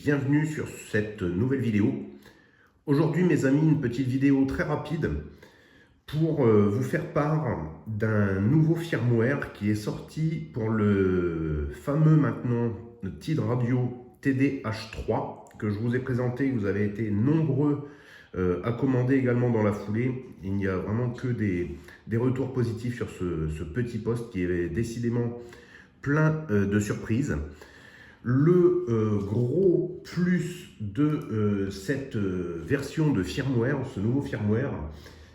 bienvenue sur cette nouvelle vidéo. Aujourd'hui mes amis, une petite vidéo très rapide pour vous faire part d'un nouveau firmware qui est sorti pour le fameux maintenant TID Radio TD-H3 que je vous ai présenté. Vous avez été nombreux à commander également dans la foulée. Il n'y a vraiment que des retours positifs sur ce petit poste qui est décidément plein de surprises. Le gros plus de cette version de firmware, ce nouveau firmware,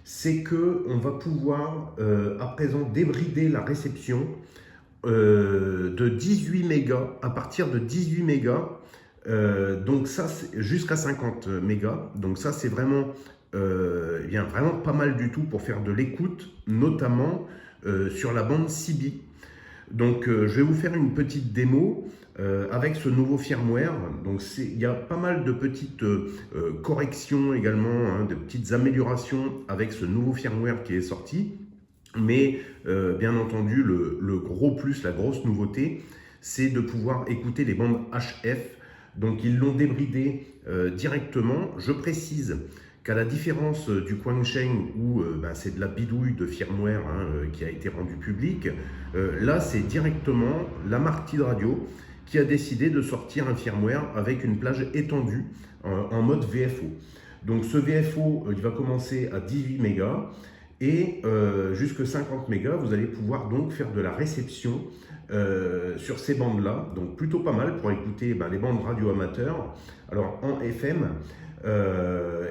c'est qu'on va pouvoir à présent débrider la réception de 18 mégas, à partir de 18 mégas, donc ça c'est jusqu'à 50 mégas, donc ça c'est vraiment, vraiment pas mal du tout pour faire de l'écoute, notamment sur la bande CB. Donc je vais vous faire une petite démo avec ce nouveau firmware. Donc il y a pas mal de petites corrections également, hein, de petites améliorations avec ce nouveau firmware qui est sorti. Mais bien entendu, le gros plus, la grosse nouveauté, c'est de pouvoir écouter les bandes HF. Donc ils l'ont débridé directement. Je précise qu'à la différence du Quansheng où c'est de la bidouille de firmware qui a été rendu public, là c'est directement la marque TID Radio qui a décidé de sortir un firmware avec une plage étendue en mode VFO. Donc ce VFO, il va commencer à 18 mégas et jusqu'à 50 mégas, vous allez pouvoir donc faire de la réception sur ces bandes-là. Donc plutôt pas mal pour écouter les bandes radio amateurs, alors en FM.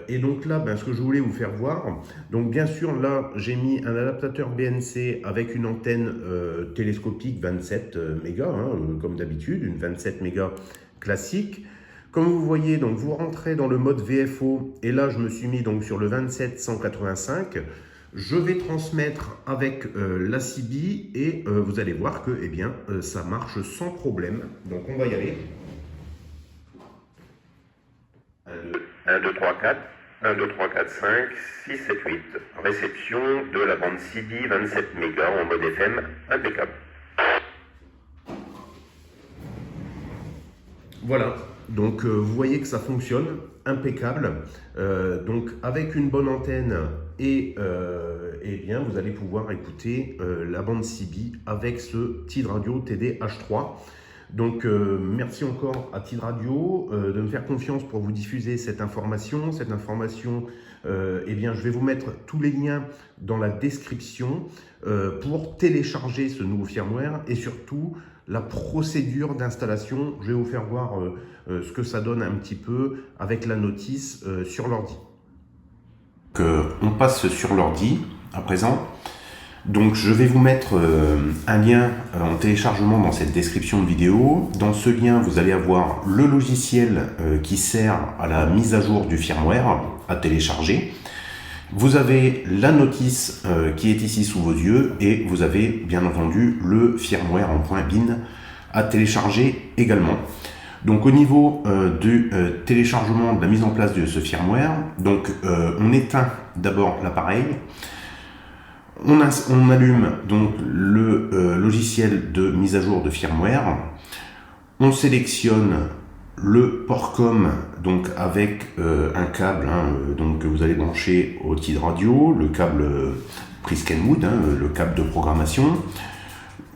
Et donc là, ce que je voulais vous faire voir, donc bien sûr là j'ai mis un adaptateur BNC avec une antenne télescopique 27 mégas, comme d'habitude, une 27 mégas classique. Comme vous voyez, donc vous rentrez dans le mode VFO et là je me suis mis donc sur le 27-185. Je vais transmettre avec la CB et vous allez voir que ça marche sans problème. Donc on va y aller. 1, 2, 3, 4, 1, 2, 3, 4, 5, 6, 7, 8. Réception de la bande CB 27 mégas en mode FM impeccable. Voilà, donc vous voyez que ça fonctionne, impeccable. Donc avec une bonne antenne et vous allez pouvoir écouter la bande CB avec ce TID Radio TD-H3. Donc merci encore à TID Radio de me faire confiance pour vous diffuser cette information. Je vais vous mettre tous les liens dans la description pour télécharger ce nouveau firmware et surtout la procédure d'installation. Je vais vous faire voir ce que ça donne un petit peu avec la notice sur l'ordi. On passe sur l'ordi à présent. Donc je vais vous mettre un lien en téléchargement dans cette description de vidéo. Dans ce lien, vous allez avoir le logiciel qui sert à la mise à jour du firmware à télécharger. Vous avez la notice qui est ici sous vos yeux et vous avez bien entendu le firmware en .bin à télécharger également. Donc au niveau du téléchargement, de la mise en place de ce firmware, donc on éteint d'abord l'appareil. On allume donc le logiciel de mise à jour de firmware. On sélectionne le port COM donc avec un câble donc que vous allez brancher au TID Radio, le câble prise Kenwood, le câble de programmation.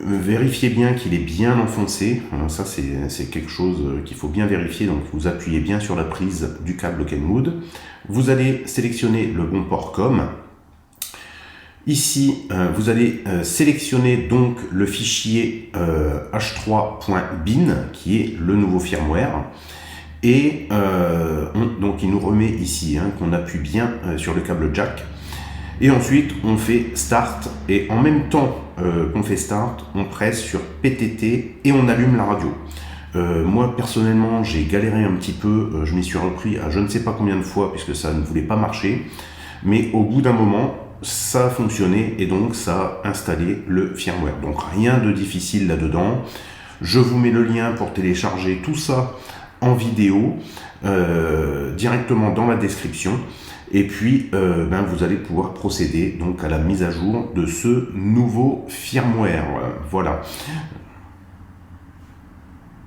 Vérifiez bien qu'il est bien enfoncé. Ça c'est quelque chose qu'il faut bien vérifier. Donc vous appuyez bien sur la prise du câble Kenwood. Vous allez sélectionner le bon port COM. Ici, vous allez sélectionner donc le fichier h3.bin qui est le nouveau firmware et donc il nous remet ici qu'on appuie bien sur le câble jack et ensuite on fait start et en même temps qu'on fait start, on presse sur PTT et on allume la radio. Moi personnellement j'ai galéré un petit peu, je m'y suis repris à je ne sais pas combien de fois puisque ça ne voulait pas marcher, mais au bout d'un moment ça a fonctionné et donc ça a installé le firmware. Donc rien de difficile là-dedans. Je vous mets le lien pour télécharger tout ça en vidéo directement dans la description. Et puis vous allez pouvoir procéder donc à la mise à jour de ce nouveau firmware. Voilà.